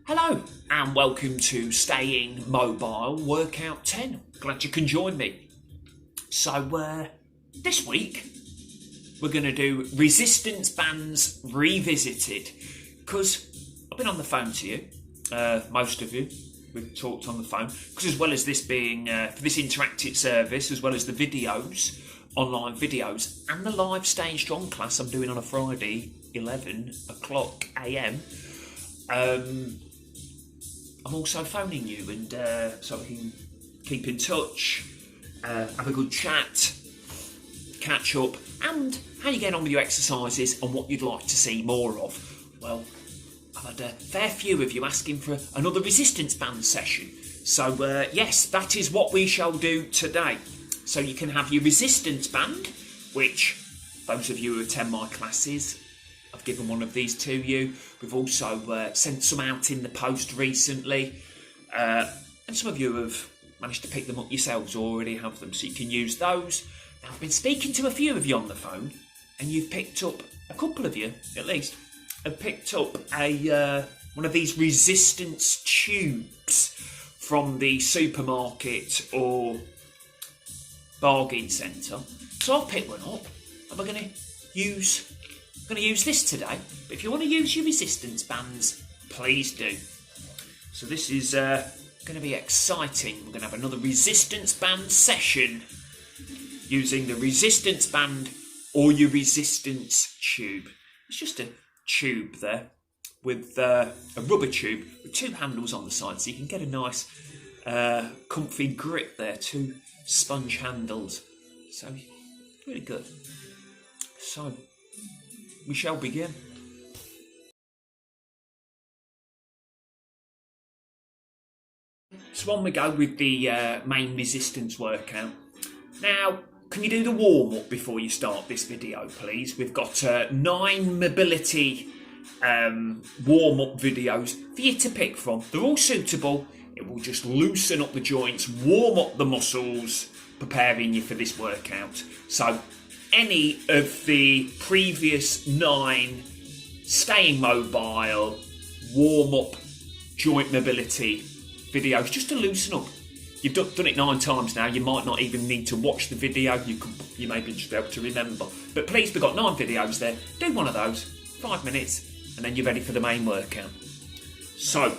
Hello and welcome to Staying Mobile Workout 10. Glad you can join me. So this week we're going to do resistance bands revisited because I've been on the phone to you, most of you. We've talked on the phone because as well as this being for this interactive service, as well as the videos, online videos and the live Staying Strong class I'm doing on a Friday 11 o'clock AM, I'm also phoning you and so we can keep in touch, have a good chat, catch up, and how you get on with your exercises and what you'd like to see more of. Well, I've had a fair few of you asking for another resistance band session. So yes, that is what we shall do today. So you can have your resistance band, which those of you who attend my classes, I've given one of these to you. We've also sent some out in the post recently. And some of you have managed to pick them up yourselves or already have them, so you can use those. Now, I've been speaking to a few of you on the phone, and you've picked up, a couple of you at least, have picked up one of these resistance tubes from the supermarket or bargain centre. So I've picked one up, and we're going to use this today, but if you want to use your resistance bands, please do. So this is going to be exciting. We're going to have another resistance band session using the resistance band or your resistance tube. It's just a tube there with a rubber tube with two handles on the side, so you can get a nice comfy grip there, two sponge handles. So really good. So we shall begin. So on we go with the main resistance workout. Now, can you do the warm-up before you start this video, please? We've got 9 mobility warm-up videos for you to pick from. They're all suitable. It will just loosen up the joints, warm up the muscles, preparing you for this workout. So any of the previous 9 Staying Mobile warm-up joint mobility videos, just to loosen up. You've done it 9 times now, you might not even need to watch the video, you may just be able to remember. But please, we've got 9 videos there, do one of those, 5 minutes, and then you're ready for the main workout. So,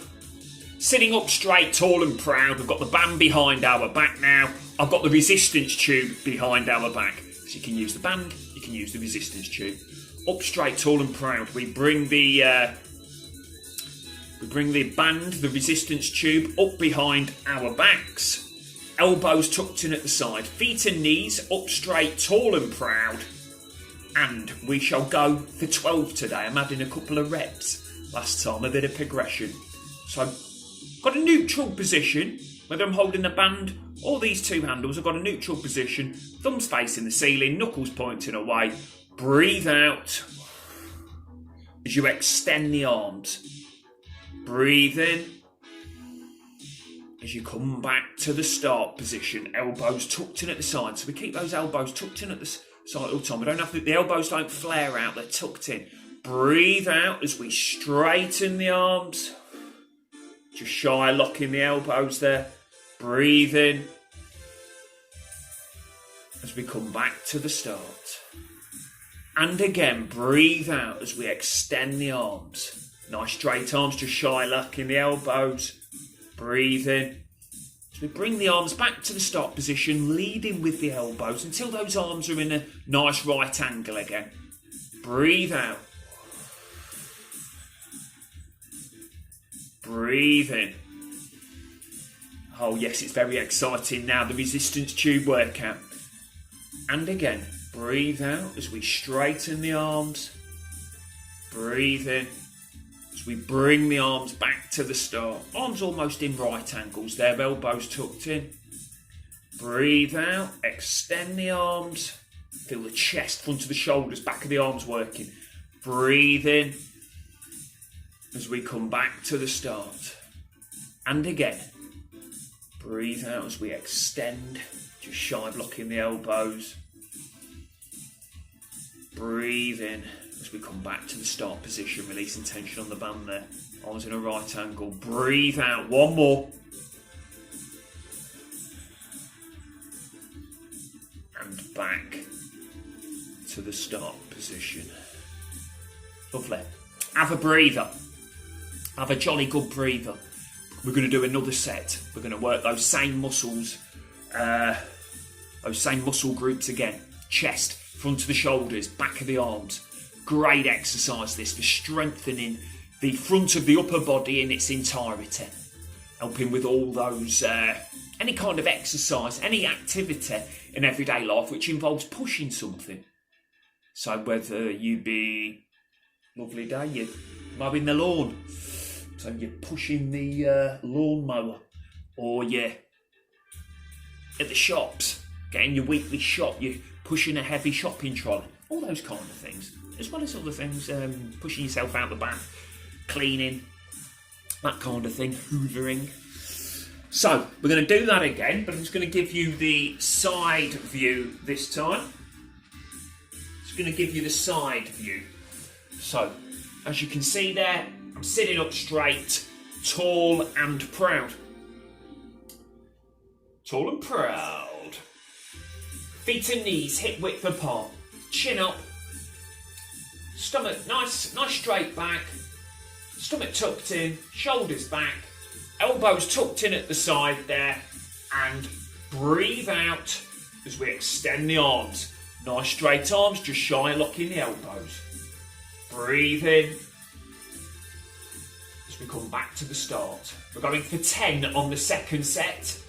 sitting up straight, tall and proud, we've got the band behind our back now, I've got the resistance tube behind our back. So you can use the band, you can use the resistance tube. Up straight, tall and proud, we bring the band, the resistance tube, up behind our backs. Elbows tucked in at the side, feet and knees up straight, tall and proud. And we shall go for 12 today. I'm adding a couple of reps last time, a bit of progression. So, got a neutral position, whether I'm holding the band or these two handles, I've got a neutral position, thumbs facing the ceiling, knuckles pointing away. Breathe out as you extend the arms. Breathe in as you come back to the start position, elbows tucked in at the side. So we keep those elbows tucked in at the side all the time. We don't have to, the elbows don't flare out, they're tucked in. Breathe out as we straighten the arms. Just shy locking the elbows there. Breathe in as we come back to the start. And again, breathe out as we extend the arms. Nice straight arms, just shy locking the elbows. Breathe in as we bring the arms back to the start position, leading with the elbows until those arms are in a nice right angle again. Breathe out. Breathe in. Oh yes, it's very exciting now, the resistance tube workout. And again, breathe out as we straighten the arms. Breathe in as we bring the arms back to the start. Arms almost in right angles there, elbows tucked in. Breathe out, extend the arms. Feel the chest, front of the shoulders, back of the arms working. Breathe in as we come back to the start. And again, breathe out as we extend, just shy blocking the elbows. Breathe in as we come back to the start position, releasing tension on the band there. Arms in a right angle. Breathe out. One more. And back to the start position. Lovely. Have a breather. Have a jolly good breather. We're going to do another set. We're going to work those same muscles, those same muscle groups again. Chest, front of the shoulders, back of the arms. Great exercise this for strengthening the front of the upper body in its entirety. Helping with all those, any kind of exercise, any activity in everyday life which involves pushing something. So whether you be, lovely day, you're mowing the lawn, so you're pushing the lawnmower, or you're at the shops, getting your weekly shop, you're pushing a heavy shopping trolley, all those kind of things, as well as other things, pushing yourself out the bath, cleaning, that kind of thing, hoovering. So, we're going to do that again, but I'm just going to give you the side view this time. Just going to give you the side view. So, as you can see there, I'm sitting up straight, tall and proud. Tall and proud. Feet and knees hip width apart. Chin up. Stomach nice straight back. Stomach tucked in. Shoulders back. Elbows tucked in at the side there. And breathe out as we extend the arms. Nice straight arms, just shy of locking the elbows. Breathe in. As we come back to the start. We're going for 10 on the second set.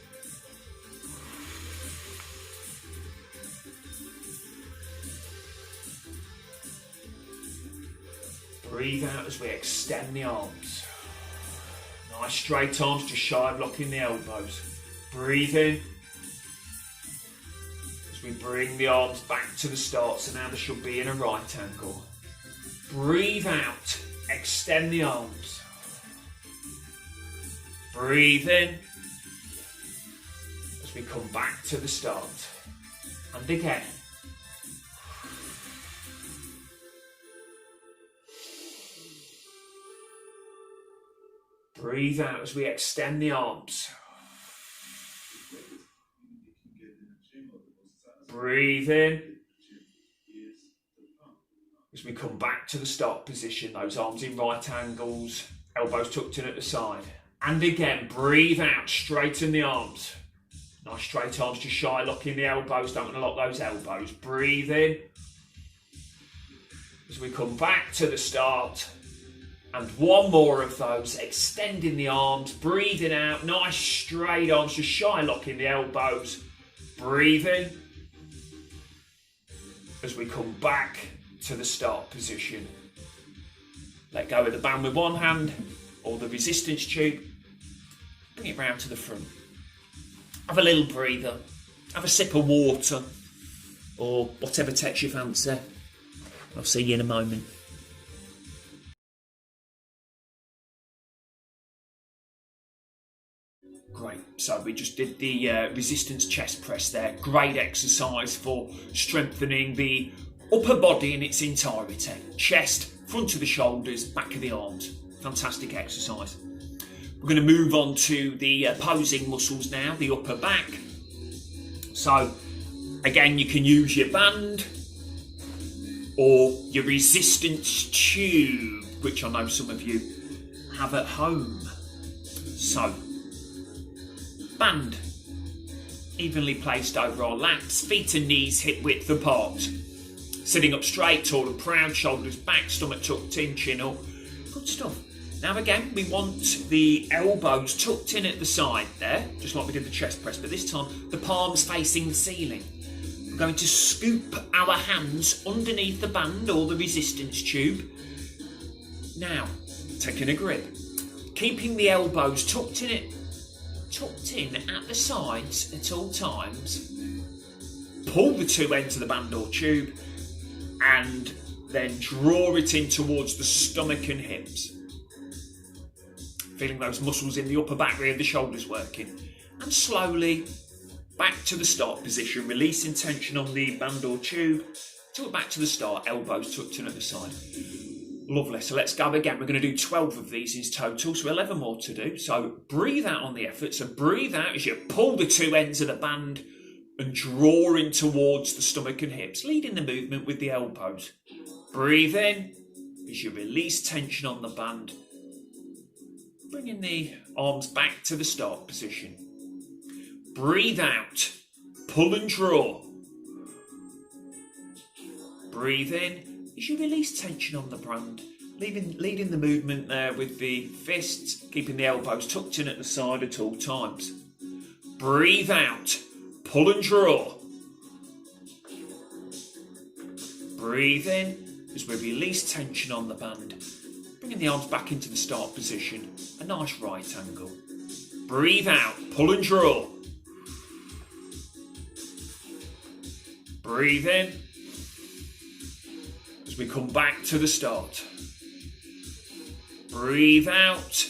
Breathe out as we extend the arms. Nice straight arms, just shy of locking the elbows. Breathe in. As we bring the arms back to the start, so now they should be in a right angle. Breathe out, extend the arms. Breathe in. As we come back to the start. And again. Breathe out as we extend the arms. Breathe in. As we come back to the start position, those arms in right angles, elbows tucked in at the side. And again, breathe out, straighten the arms. Nice straight arms, just shy locking the elbows, don't want to lock those elbows. Breathe in. As we come back to the start. And one more of those, extending the arms, breathing out, nice straight arms, just shy locking the elbows. Breathe in. As we come back to the start position. Let go of the band with one hand, or the resistance tube. Bring it round to the front. Have a little breather. Have a sip of water, or whatever takes your fancy. I'll see you in a moment. Great, so we just did the resistance chest press there. Great exercise for strengthening the upper body in its entirety. Chest, front of the shoulders, back of the arms. Fantastic exercise. We're going to move on to the posing muscles now, the upper back. So, again, you can use your band or your resistance tube, which I know some of you have at home. So, band evenly placed over our laps, feet and knees hip width apart. Sitting up straight, tall and proud, shoulders back, stomach tucked in, chin up. Good stuff. Now again, we want the elbows tucked in at the side there, just like we did the chest press, but this time the palms facing the ceiling. We're going to scoop our hands underneath the band or the resistance tube. Now, taking a grip, keeping the elbows tucked in at the sides at all times. Pull the two ends of the band or tube and then draw it in towards the stomach and hips. Feeling those muscles in the upper back rear of the shoulders working. And slowly back to the start position, releasing tension on the band or tube. Till back to the start, elbows tucked in at the side. Lovely, so let's go again. We're going to do 12 of these in total, so 11 more to do. So breathe out on the effort. So breathe out as you pull the two ends of the band and draw in towards the stomach and hips, leading the movement with the elbows. Breathe in as you release tension on the band, bringing the arms back to the start position. Breathe out, pull and draw. Breathe in as you release tension on the band, leading the movement there with the fists, keeping the elbows tucked in at the side at all times. Breathe out, pull and draw. Breathe in as we release tension on the band, bringing the arms back into the start position, a nice right angle. Breathe out, pull and draw. Breathe in as we come back to the start. Breathe out,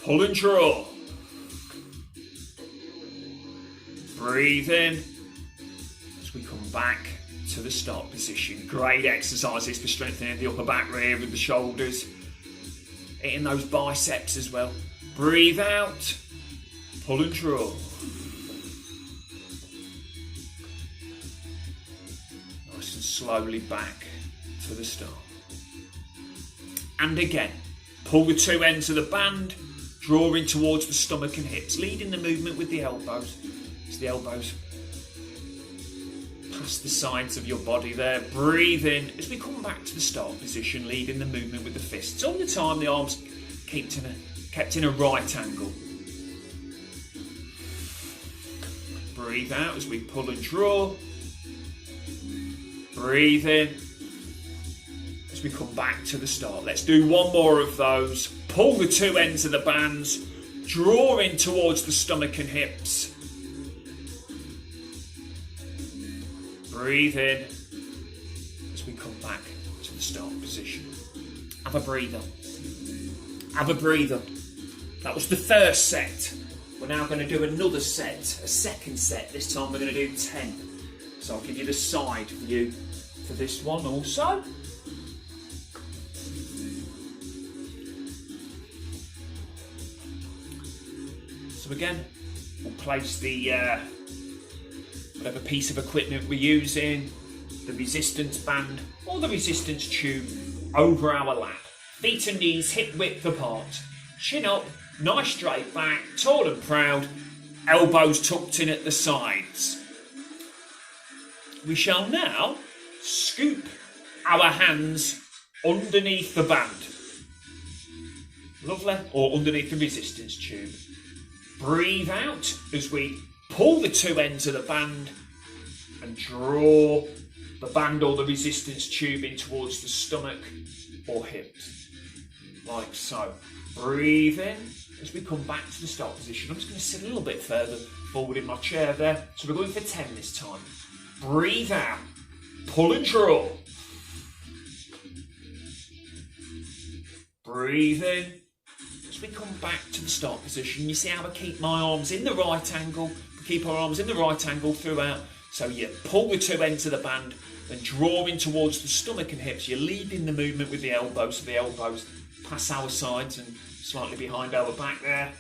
pull and draw. Breathe in as we come back to the start position. Great exercises for strengthening the upper back rear with the shoulders, hitting those biceps as well. Breathe out, pull and draw. Nice and slowly back to the start. And again, pull the two ends of the band, drawing towards the stomach and hips, leading the movement with the elbows. As the elbows past the sides of your body there. Breathe in as we come back to the start position, leading the movement with the fists. All the time the arms kept in a right angle. Breathe out as we pull and draw. Breathe in as we come back to the start. Let's do one more of those. Pull the two ends of the bands, draw in towards the stomach and hips. Breathe in as we come back to the start position. Have a breather. Have a breather. That was the first set. We're now going to do another set, a second set. This time we're going to do 10. So I'll give you the side view for this one also. So again, we'll place the whatever piece of equipment we're using, the resistance band or the resistance tube, over our lap. Feet and knees hip width apart. Chin up, nice straight back, tall and proud, elbows tucked in at the sides. We shall now scoop our hands underneath the band. Lovely. Or underneath the resistance tube. Breathe out as we pull the two ends of the band and draw the band or the resistance tube in towards the stomach or hips, like so. Breathe in as we come back to the start position. I'm just going to sit a little bit further forward in my chair there. So we're going for 10 this time. Breathe out, pull and draw. Breathe in as we come back to the start position. You see how I keep my arms in the right angle. We keep our arms in the right angle throughout. So you pull the two ends of the band and draw in towards the stomach and hips. You're leading the movement with the elbows, so the elbows pass our sides and slightly behind our back there.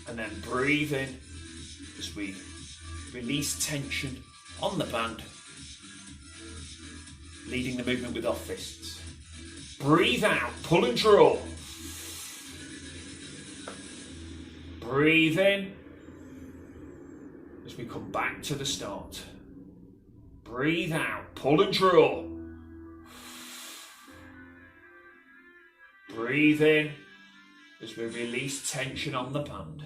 And then breathe in as we release tension on the band, leading the movement with our fists. Breathe out, pull and draw. Breathe in as we come back to the start. Breathe out, pull and draw. Breathe in as we release tension on the band.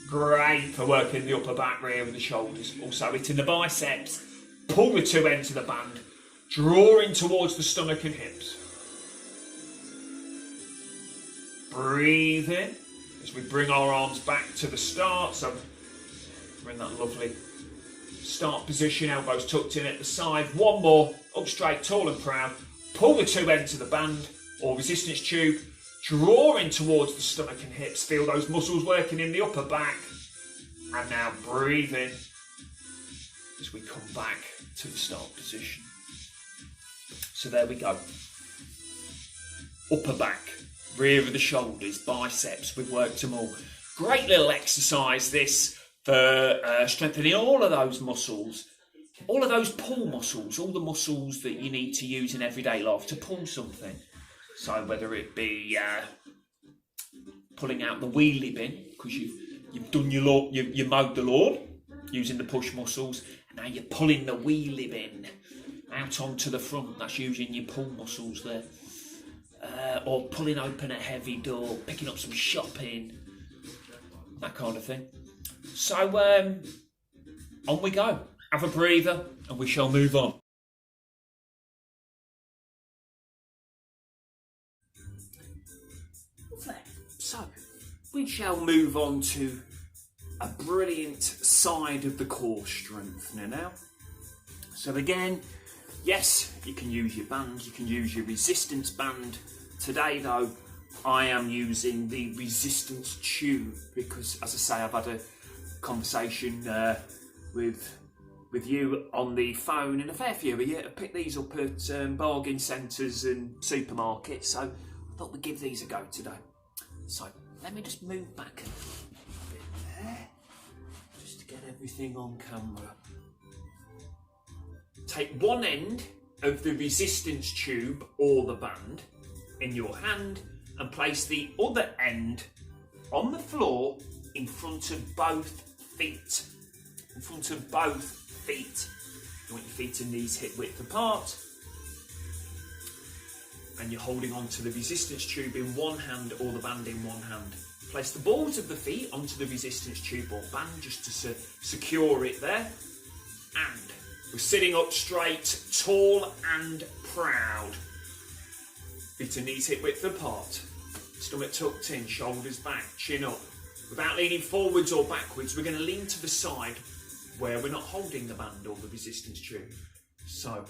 Great for working the upper back, rear and the shoulders. Also hitting the biceps. Pull the two ends of the band. Draw in towards the stomach and hips. Breathe in as we bring our arms back to the start. So we're in that lovely start position, elbows tucked in at the side. One more, up straight, tall and proud. Pull the two ends of the band or resistance tube. Draw in towards the stomach and hips. Feel those muscles working in the upper back. And now breathe in as we come back to the start position. So there we go. Upper back, rear of the shoulders, biceps, we've worked them all. Great little exercise this for strengthening all of those muscles, all of those pull muscles, all the muscles that you need to use in everyday life to pull something. So whether it be pulling out the wheelie bin, because you've done you mowed the lawn using the push muscles, and now you're pulling the wheelie bin out onto the front, that's using your pull muscles there. Or pulling open a heavy door, picking up some shopping, that kind of thing. So on we go. Have a breather and we shall move on. So we shall move on to a brilliant side of the core strengthener now. So again, yes, you can use your band, you can use your resistance band. Today though, I am using the resistance tube because, as I say, I've had a conversation with you on the phone, and a fair few of you have picked these up at bargain centres and supermarkets, so I thought we'd give these a go today. So let me just move back a bit there, just to get everything on camera. Take one end of the resistance tube or the band in your hand and place the other end on the floor in front of both feet. In front of both feet. You want your feet and knees hip width apart. And you're holding onto the resistance tube in one hand or the band in one hand. Place the balls of the feet onto the resistance tube or band just to secure it there. And we're sitting up straight, tall and proud. Feet and knees hip width apart. Stomach tucked in, shoulders back, chin up. Without leaning forwards or backwards, we're going to lean to the side where we're not holding the band or the resistance tube. So,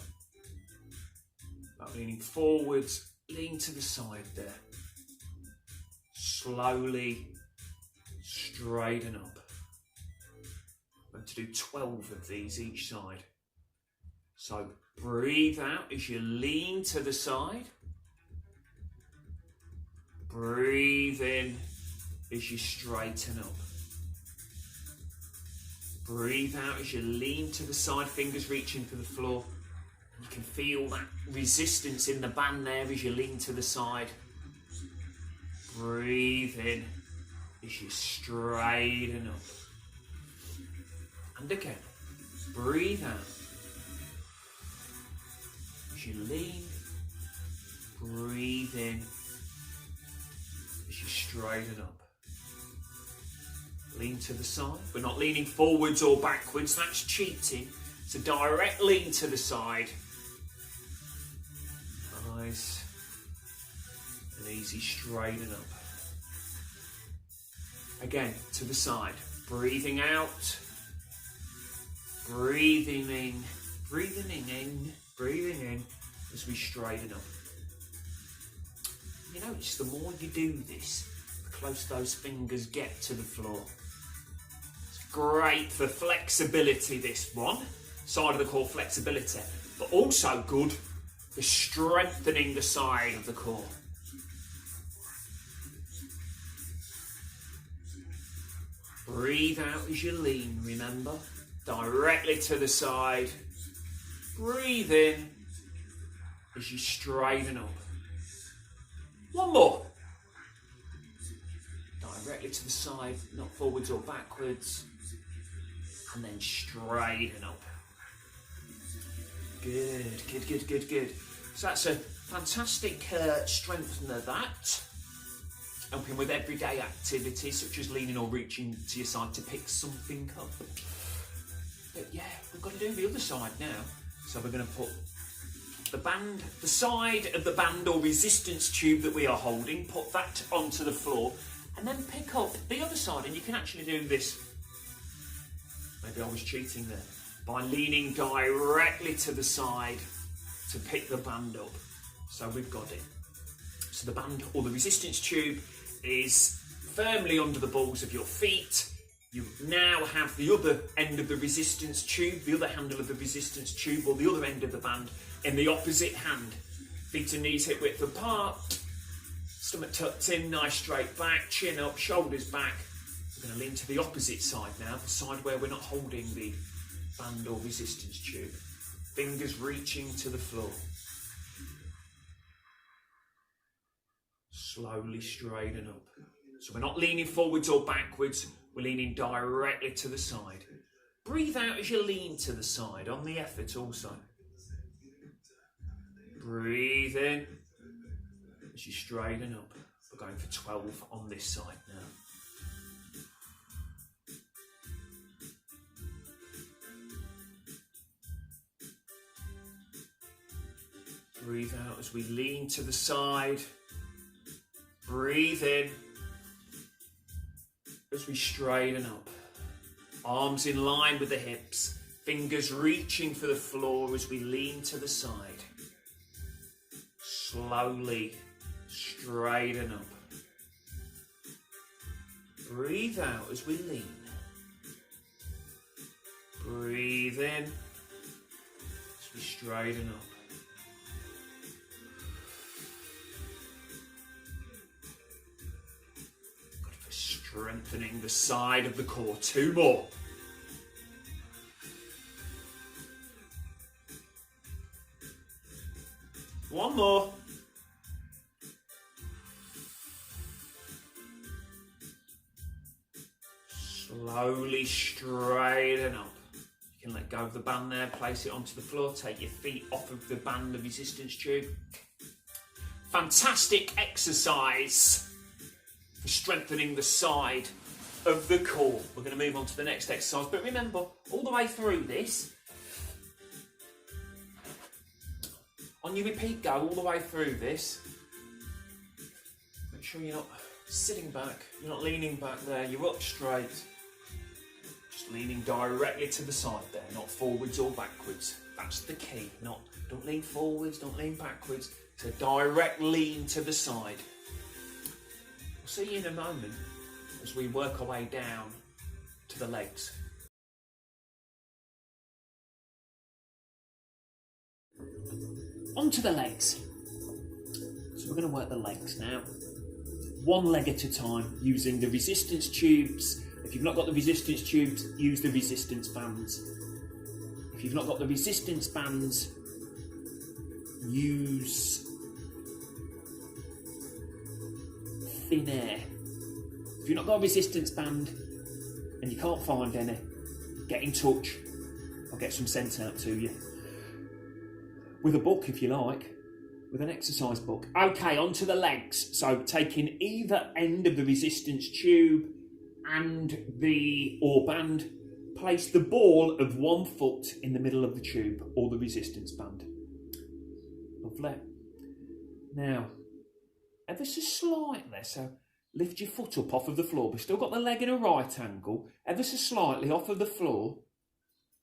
without leaning forwards, lean to the side there. Slowly straighten up. We're going to do 12 of these each side. So, breathe out as you lean to the side. Breathe in as you straighten up. Breathe out as you lean to the side, fingers reaching for the floor. You can feel that resistance in the band there as you lean to the side. Breathe in as you straighten up. And again, breathe out as you lean. Breathe in as you straighten up. Lean to the side. We're not leaning forwards or backwards, that's cheating. So direct lean to the side. Nice and easy, straighten up. Again, to the side. Breathing out. Breathing in. Breathing in. Breathing in as we straighten up. You notice the more you do this, the closer those fingers get to the floor. It's great for flexibility, this one. Side of the core flexibility. But also good for strengthening the side of the core. Breathe out as you lean, remember. Directly to the side. Breathe in as you straighten up. One more. Directly to the side, not forwards or backwards. And then straighten up. Good, good, good, good, good. So that's a fantastic strengthener, that. Helping with everyday activities such as leaning or reaching to your side to pick something up. But yeah, we've got to do the other side now. So we're going to put the band, the side of the band or resistance tube that we are holding, put that onto the floor and then pick up the other side. And you can actually do this, maybe I was cheating there, by leaning directly to the side to pick the band up. So we've got it. So the band or the resistance tube is firmly under the balls of your feet You now have the other end of the resistance tube, the other handle of the resistance tube, or the other end of the band in the opposite hand. Feet and knees hip width apart, stomach tucked in, nice straight back, chin up, shoulders back. We're going to lean to the opposite side now, the side where we're not holding the band or resistance tube. Fingers reaching to the floor. Slowly straighten up. So we're not leaning forwards or backwards, we're leaning directly to the side. Breathe out as you lean to the side, on the effort also. Breathe in as you straighten up. We're going for 12 on this side now. Breathe out as we lean to the side. Breathe in as we straighten up. Arms in line with the hips. Fingers reaching for the floor as we lean to the side. Slowly straighten up. Breathe out as we lean. Breathe in as we straighten up. Strengthening the side of the core. 2 more. One more. Slowly straighten up. You can let go of the band there, place it onto the floor, take your feet off of the band, the resistance tube. Fantastic exercise for strengthening the side of the core. We're going to move on to the next exercise, but remember, all the way through this, on your repeat go, all the way through this, make sure you're not sitting back, you're not leaning back there, you're up straight, just leaning directly to the side there, not forwards or backwards. That's the key. Don't lean forwards, don't lean backwards, it's a direct lean to the side. We'll see you in a moment as we work our way down to the legs. Onto the legs. So we're going to work the legs now. One leg at a time, using the resistance tubes. If you've not got the resistance tubes, use the resistance bands. If you've not got the resistance bands, use thin air. If you've not got a resistance band and you can't find any, get in touch. I'll get some sent out to you. With a book if you like, with an exercise book. Okay, onto the legs. So taking either end of the resistance tube and the band, place the ball of 1 foot in the middle of the tube or the resistance band. Lovely. Now, ever so slightly, so lift your foot up off of the floor. We've still got the leg in a right angle, ever so slightly off of the floor,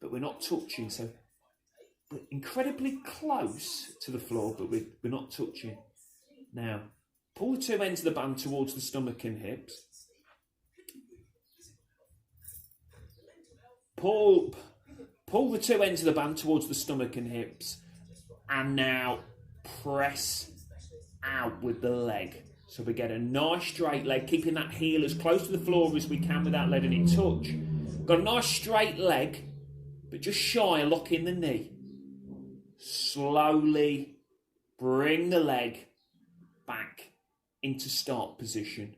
but we're not touching, so we're incredibly close to the floor, but we're not touching. Now, pull the 2 ends of the band towards the stomach and hips. Pull the 2 ends of the band towards the stomach and hips, and now press out with the leg. So we get a nice straight leg, keeping that heel as close to the floor as we can without letting it touch. Got a nice straight leg, but just shy of locking the knee. Slowly bring the leg back into start position.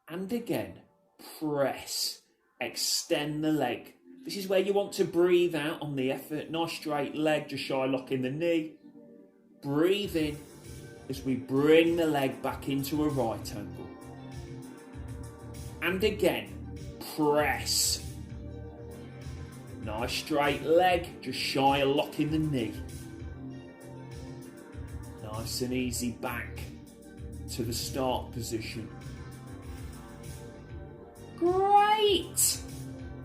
And again, press, extend the leg. This is where you want to breathe out on the effort. Nice straight leg, just shy of locking the knee. Breathe in as we bring the leg back into a right angle. And again, press. Nice straight leg, just shy of locking the knee. Nice and easy back to the start position. Great!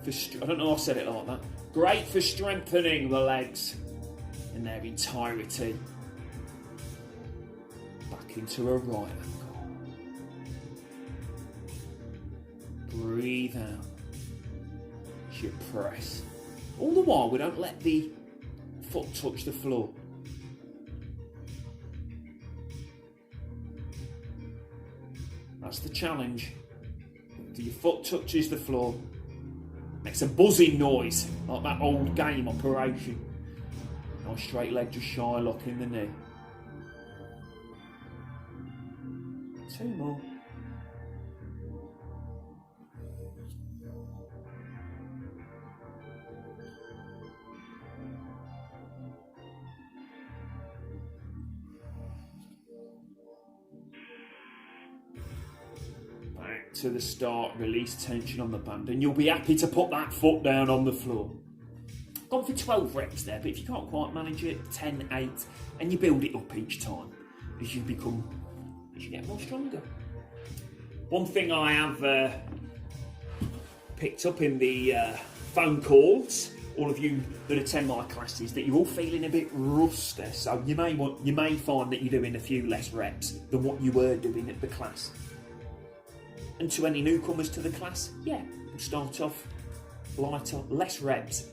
I don't know if I said it like that. Great for strengthening the legs in their entirety. Back into a right angle. breathe out as you press. All the while, we don't let the foot touch the floor. That's the challenge. Until your foot touches the floor, makes a buzzing noise, like that old game Operation. Nice straight leg, just shy locking the knee. 2 more. Back to the start, release tension on the band, and you'll be happy to put that foot down on the floor. Gone for 12 reps there, but if you can't quite manage it, 10, 8, and you build it up each time as you get more stronger. One thing I have picked up in the phone calls, all of you that attend my classes, that you're all feeling a bit rusty, so you may find that you're doing a few less reps than what you were doing at the class. And to any newcomers to the class, yeah, start off lighter, less reps,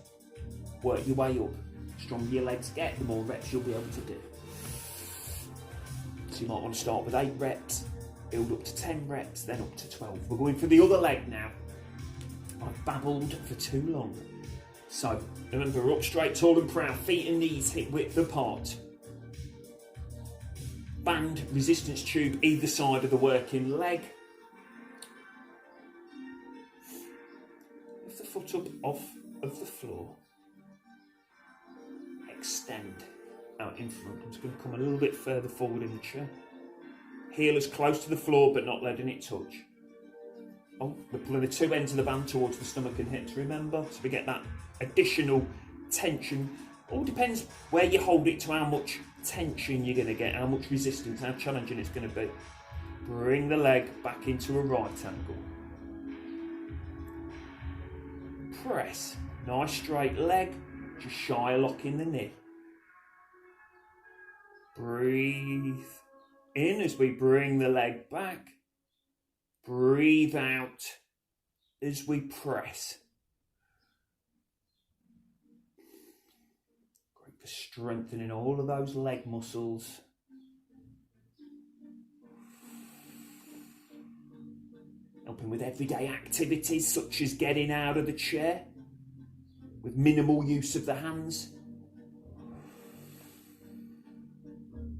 work your way up. The stronger your legs get, the more reps you'll be able to do. So you might want to start with 8 reps, build up to 10 reps, then up to 12. We're going for the other leg now. I've babbled for too long. So remember, up straight, tall and proud, feet and knees hip width apart. Band, resistance tube either side of the working leg. Lift the foot up off of the floor. Extend out in front. I'm just going to come a little bit further forward in the chair. Heel as close to the floor but not letting it touch. Oh, we're pulling the 2 ends of the band towards the stomach and hips, remember? So we get that additional tension. All depends where you hold it to how much tension you're going to get, how much resistance, how challenging it's going to be. Bring the leg back into a right angle. Press. Nice straight leg, just shy of locking the knee. Breathe in as we bring the leg back. Breathe out as we press. Great for strengthening all of those leg muscles. Helping with everyday activities such as getting out of the chair with minimal use of the hands.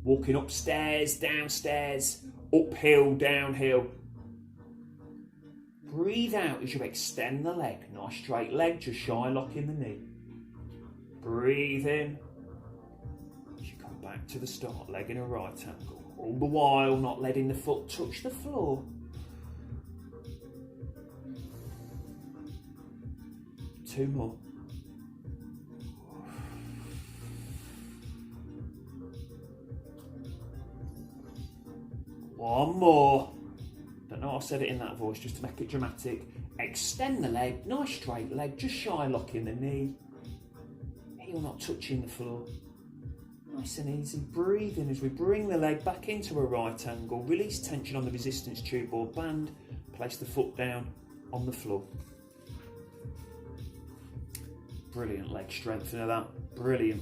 Walking upstairs, downstairs, uphill, downhill. Breathe out as you extend the leg. Nice straight leg, just shy locking the knee. Breathe in as you come back to the start, leg in a right angle. All the while not letting the foot touch the floor. 2 more. One more. Don't know why I said it in that voice, just to make it dramatic. Extend the leg, nice straight leg, just shy locking the knee. Heel not touching the floor. Nice and easy. Breathe in as we bring the leg back into a right angle. Release tension on the resistance tube or band. Place the foot down on the floor. Brilliant leg strength of that. Brilliant.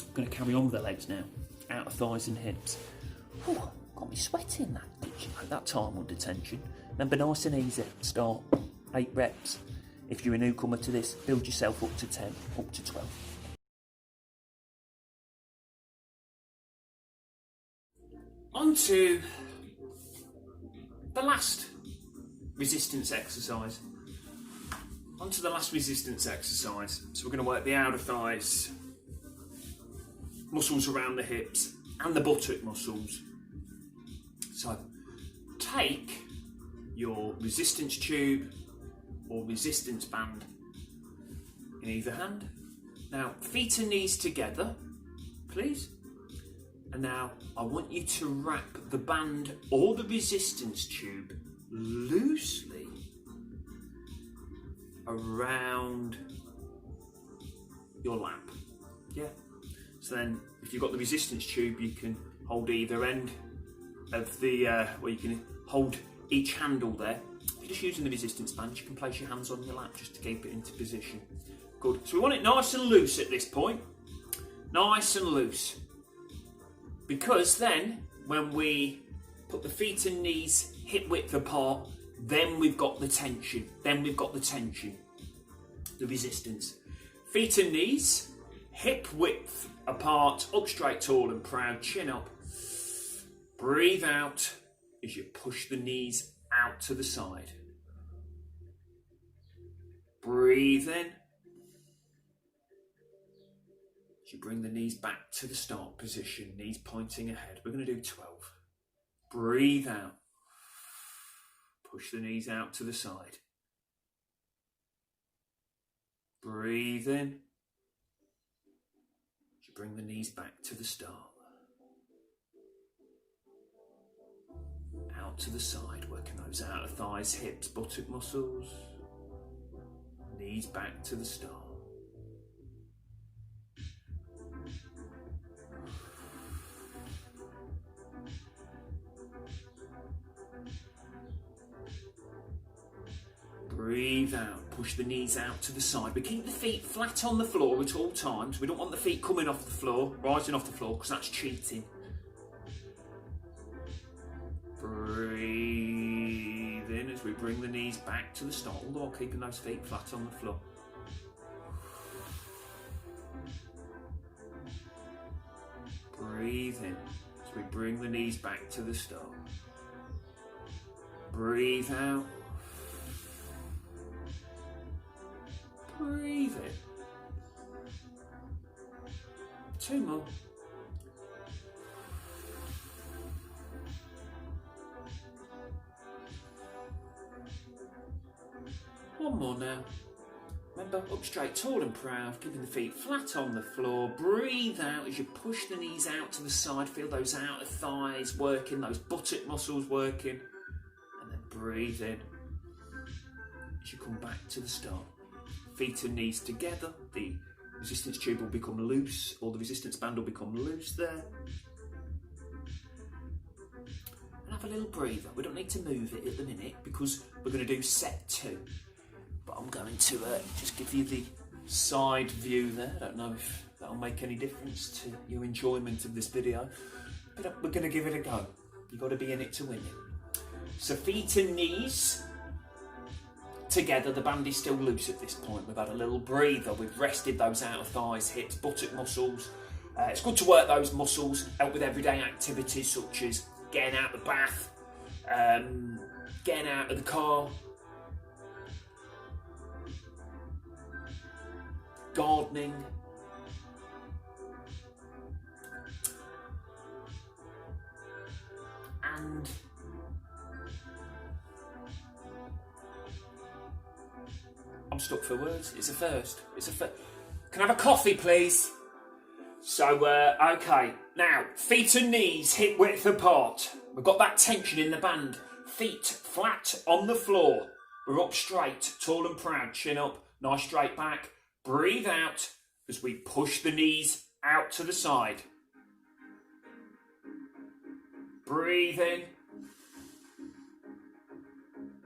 I'm going to carry on with the legs now. Outer thighs and hips. Whew, got me sweating that time under tension. Remember, nice and easy. Start 8 reps. If you're a newcomer to this, build yourself up to 10, up to 12. On to the last resistance exercise. So we're going to work the outer thighs, muscles around the hips, and the buttock muscles. So take your resistance tube or resistance band in either hand. Now, feet and knees together, please. And now I want you to wrap the band or the resistance tube loosely around your lap. Yeah. So then, if you've got the resistance tube, you can hold either end of the, or you can hold each handle there. If you're just using the resistance band, you can place your hands on your lap just to keep it into position. Good. So we want it nice and loose at this point. Nice and loose. Because then, when we put the feet and knees hip width apart, then we've got the tension. The resistance. Feet and knees, hip width apart, up straight, tall and proud, chin up. Breathe out as you push the knees out to the side. Breathe in. As you bring the knees back to the start position, knees pointing ahead. We're going to do 12. Breathe out. Push the knees out to the side. Breathe in. As you bring the knees back to the start. Out to the side, working those outer thighs, hips, buttock muscles. Knees back to the start. Breathe out, push the knees out to the side. We keep the feet flat on the floor at all times. We don't want the feet coming off the floor, rising off the floor, because that's cheating. Breathe in as we bring the knees back to the start, all the while keeping those feet flat on the floor. Breathe in as we bring the knees back to the start. Breathe out. Breathe in. 2 more. One more now. Remember, up straight, tall and proud, keeping the feet flat on the floor. Breathe out as you push the knees out to the side. Feel those outer thighs working, those buttock muscles working. And then breathe in as you come back to the start. Feet and knees together. The resistance tube will become loose, or the resistance band will become loose there. And have a little breather. We don't need to move it at the minute because we're going to do set 2. But I'm going to just give you the side view there. I don't know if that'll make any difference to your enjoyment of this video, but we're going to give it a go. You've got to be in it to win it. So feet and knees together. The band is still loose at this point. We've had a little breather. We've rested those outer thighs, hips, buttock muscles. It's good to work those muscles, help with everyday activities such as getting out of the bath, getting out of the car, gardening, and I'm stuck for words. It's a first. Can I have a coffee, please? So, okay. Now, feet and knees hip width apart. We've got that tension in the band. Feet flat on the floor. We're up straight, tall and proud. Chin up, nice straight back. Breathe out as we push the knees out to the side. Breathe in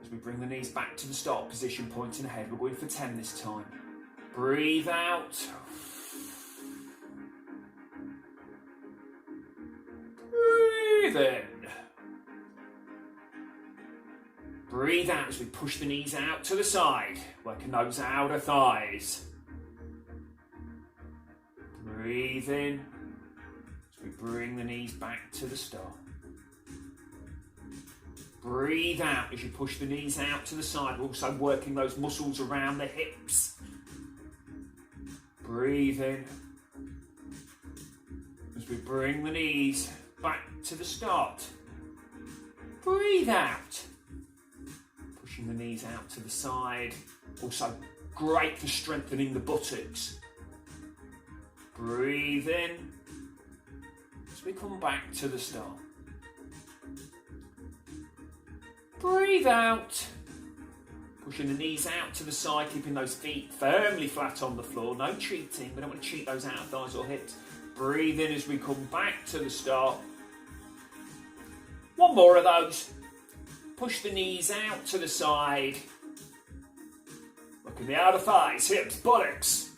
as we bring the knees back to the start position, pointing ahead. We're going for 10 this time. Breathe out. Breathe in. Breathe out as we push the knees out to the side, working those outer thighs. Breathe in as we bring the knees back to the start. Breathe out as you push the knees out to the side. We're also working those muscles around the hips. Breathe in as we bring the knees back to the start. Breathe out. Pushing the knees out to the side. Also great for strengthening the buttocks. Breathe in as we come back to the start. Breathe out. Pushing the knees out to the side, keeping those feet firmly flat on the floor. No cheating. We don't want to cheat those outer thighs or hips. Breathe in as we come back to the start. One more of those. Push the knees out to the side. Look at the outer thighs, hips, buttocks.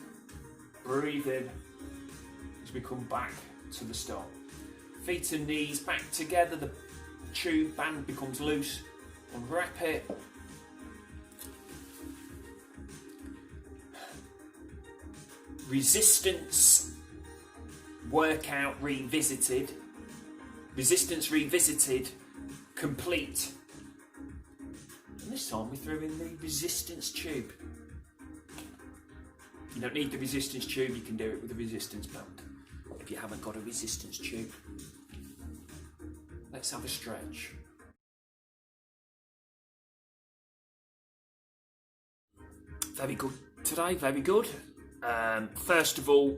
Breathe in as we come back to the start. Feet and knees back together. The tube band becomes loose. Unwrap it. Resistance workout revisited. Resistance revisited. Complete. And this time we threw in the resistance tube. You don't need the resistance tube, you can do it with a resistance band if you haven't got a resistance tube. Let's have a stretch. Very good today, very good. First of all,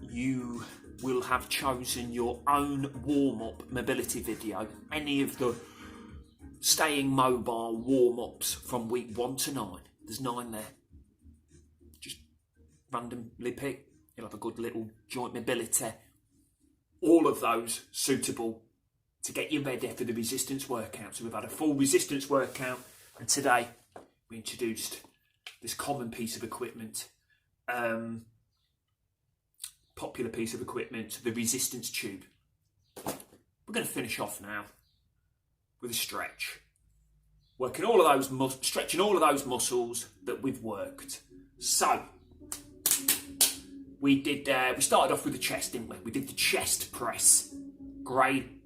you will have chosen your own warm-up mobility video. Any of the staying mobile warm-ups from week 1 to 9. There's 9 there. Just randomly pick. You'll have a good little joint mobility. All of those suitable to get you ready for the resistance workout. So we've had a full resistance workout, and today we introduced this common piece of equipment, popular piece of equipment, the resistance tube. We're going to finish off now with a stretch, working all of those stretching all of those muscles that we've worked. So we did. We started off with the chest, didn't we? We did the chest press. Great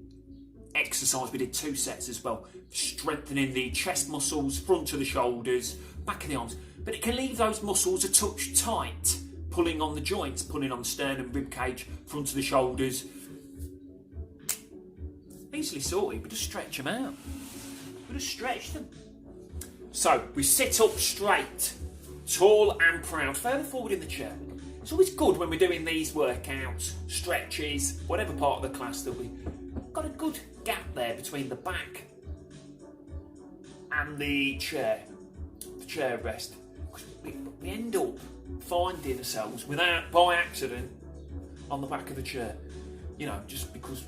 exercise. We did 2 sets as well, strengthening the chest muscles, front of the shoulders, back of the arms. But it can leave those muscles a touch tight, pulling on the joints, pulling on the sternum, rib cage, front of the shoulders. Easily sorted, but just stretch them out. We just stretch them. So we sit up straight, tall and proud, further forward in the chair. It's always good when we're doing these workouts, stretches, whatever part of the class, that we've got a good gap there between the back and the chair rest. We end up finding ourselves by accident on the back of the chair, you know, just because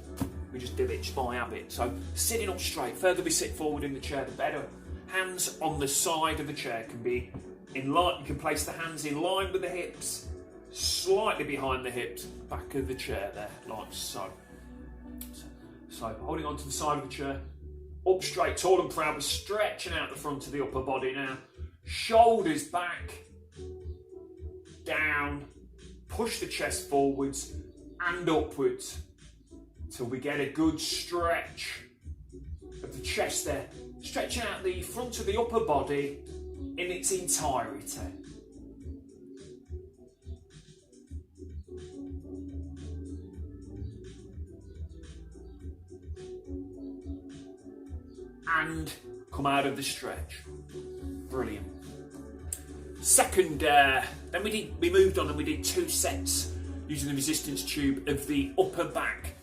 we just do it just by habit. So sitting up straight, further we sit forward in the chair, the better. Hands on the side of the chair can be in line. You can place the hands in line with the hips, slightly behind the hips, back of the chair there, like so. So holding onto the side of the chair, up straight, tall and proud. We're stretching out the front of the upper body now. Shoulders back, down, push the chest forwards and upwards till we get a good stretch of the chest there, stretching out the front of the upper body in its entirety. And come out of the stretch. Brilliant. Second, then we moved on and we did 2 sets using the resistance tube of the upper back.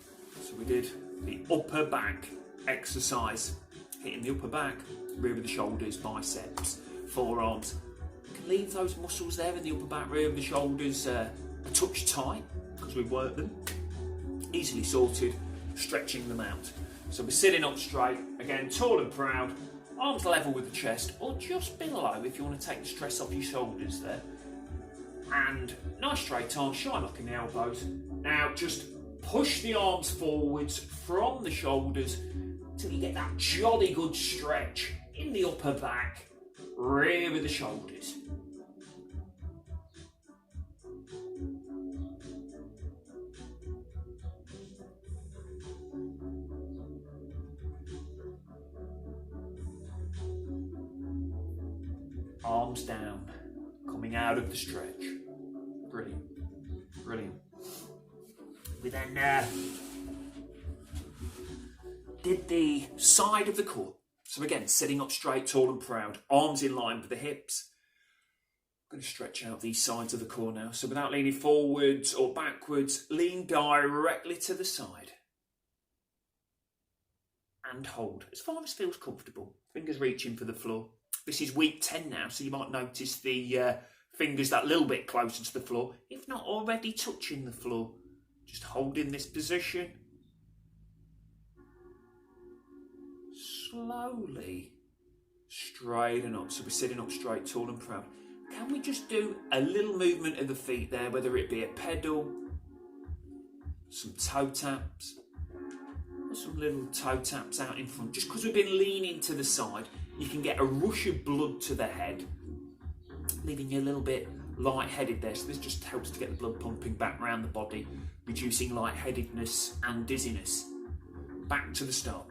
So we did the upper back exercise, hitting the upper back, rear of the shoulders, biceps, forearms. You can leave those muscles there in the upper back, rear of the shoulders a touch tight because we've worked them. Easily sorted, stretching them out. So we're sitting up straight, again, tall and proud, arms level with the chest, or just below if you want to take the stress off your shoulders there. And nice straight arms, shy lock in the elbows. Now just push the arms forwards from the shoulders till you get that jolly good stretch in the upper back, rear of the shoulders. Arms down, coming out of the stretch. Brilliant, brilliant. We then did the side of the core. So again, sitting up straight, tall and proud, arms in line with the hips. I'm going to stretch out these sides of the core now. So without leaning forwards or backwards, lean directly to the side. And hold as far as feels comfortable. Fingers reaching for the floor. This is week 10 now, so you might notice the fingers that little bit closer to the floor, if not already touching the floor. Just hold in this position. slowly straighten up. So we're sitting up straight, tall and proud. Can we just do a little movement of the feet there, whether it be a pedal, some toe taps, or some little toe taps out in front. Just because we've been leaning to the side, you can get a rush of blood to the head, leaving you a little bit lightheaded there. So this just helps to get the blood pumping back around the body, reducing lightheadedness and dizziness. Back to the start.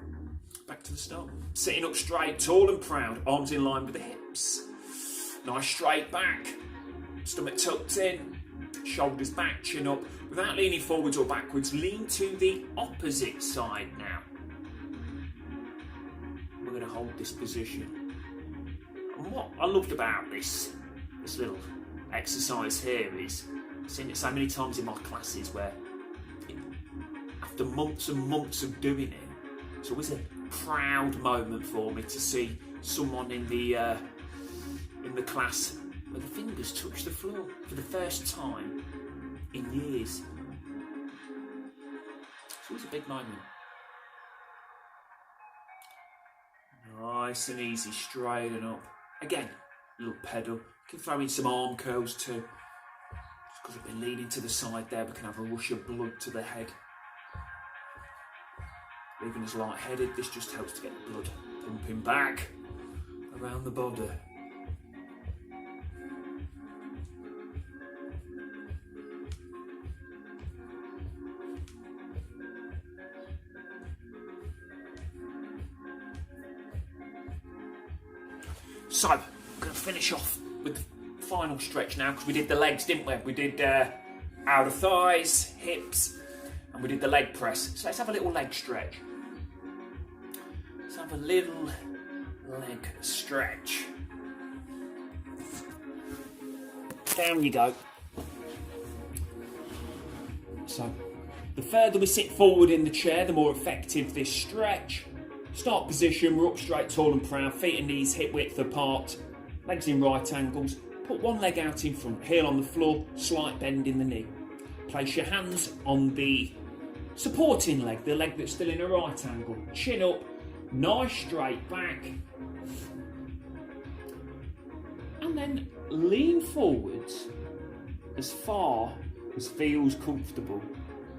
Back to the start. Sitting up straight, tall and proud, arms in line with the hips. Nice straight back, stomach tucked in, shoulders back, chin up. Without leaning forwards or backwards, lean to the opposite side now. We're going to hold this position. And what I loved about this little exercise here is, I've seen it so many times in my classes where after months and months of doing it, it's always a proud moment for me to see someone in the class where the fingers touch the floor for the first time in years. It's always a big moment. Nice and easy, straight and up. Again, little pedal. You can throw in some arm curls too. Just because I've been leaning to the side there, we can have a rush of blood to the head. Leaving us lightheaded, this just helps to get the blood pumping back around the body. So, I'm going to finish off with the final stretch now, because we did the legs, didn't we? We did outer thighs, hips, and we did the leg press. So let's have a little leg stretch. Let's have a little leg stretch. Down you go. So, the further we sit forward in the chair, the more effective this stretch. Start position, we're up straight, tall and proud, feet and knees hip width apart, legs in right angles. Put one leg out in front, heel on the floor, slight bend in the knee. Place your hands on the supporting leg, the leg that's still in a right angle. Chin up, nice straight back. And then lean forwards as far as feels comfortable.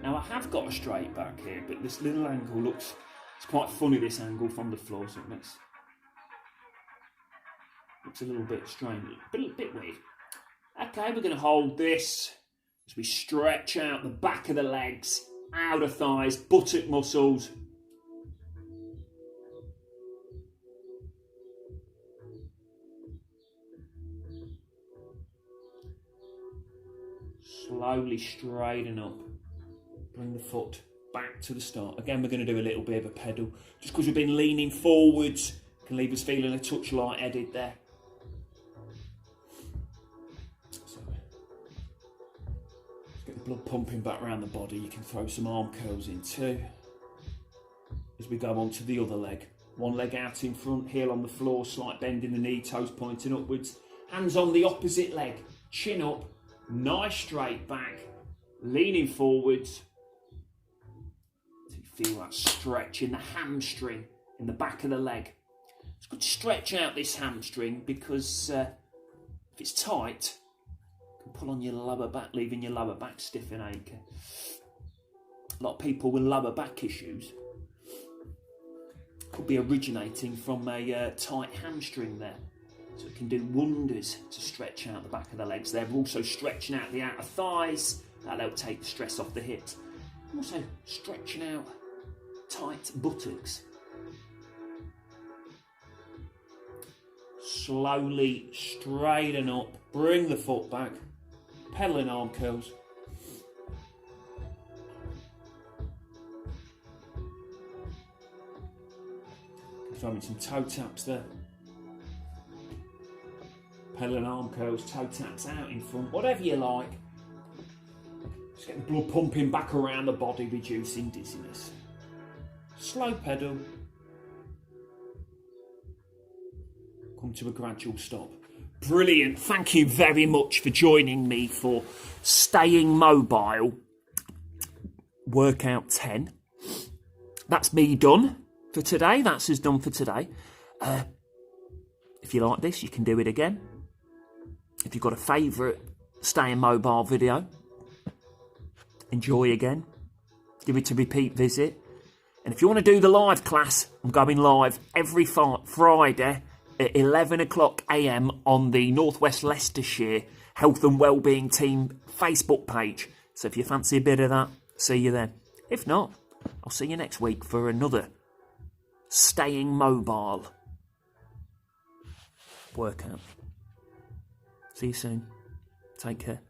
Now I have got a straight back here, but this little angle looks, it's quite funny, this angle from the floor, so it looks a little bit strange, a bit weird. Okay, we're going to hold this as we stretch out the back of the legs, outer thighs, buttock muscles. Slowly straighten up. Bring the foot back to the start. Again, we're going to do a little bit of a pedal. Just because we've been leaning forwards, can leave us feeling a touch light-headed there. So, let's get the blood pumping back around the body. You can throw some arm curls in too. As we go on to the other leg. One leg out in front, heel on the floor, slight bend in the knee, toes pointing upwards. Hands on the opposite leg, chin up, nice straight back, leaning forwards. Feel that stretch in the hamstring, in the back of the leg. It's good to stretch out this hamstring because if it's tight, you can pull on your lower back, leaving your lower back stiff and aching. A lot of people with lower back issues could be originating from a tight hamstring there. So it can do wonders to stretch out the back of the legs there. We're also stretching out the outer thighs. That'll help take the stress off the hips. Also stretching out tight buttocks. Slowly straighten up, bring the foot back, pedaling arm curls. Throwing some toe taps there. Pedaling arm curls, toe taps out in front, whatever you like. Just get the blood pumping back around the body, reducing dizziness. Slow pedal. Come to a gradual stop. Brilliant. Thank you very much for joining me for Staying Mobile Workout 10. That's me done for for today. That's us done for today. If you like this, you can do it again. If you've got a favourite staying mobile video, enjoy again. Give it a repeat visit. And if you want to do the live class, I'm going live every Friday at 11 o'clock AM on the North West Leicestershire Health and Wellbeing Team Facebook page. So if you fancy a bit of that, see you then. If not, I'll see you next week for another staying mobile workout. See you soon. Take care.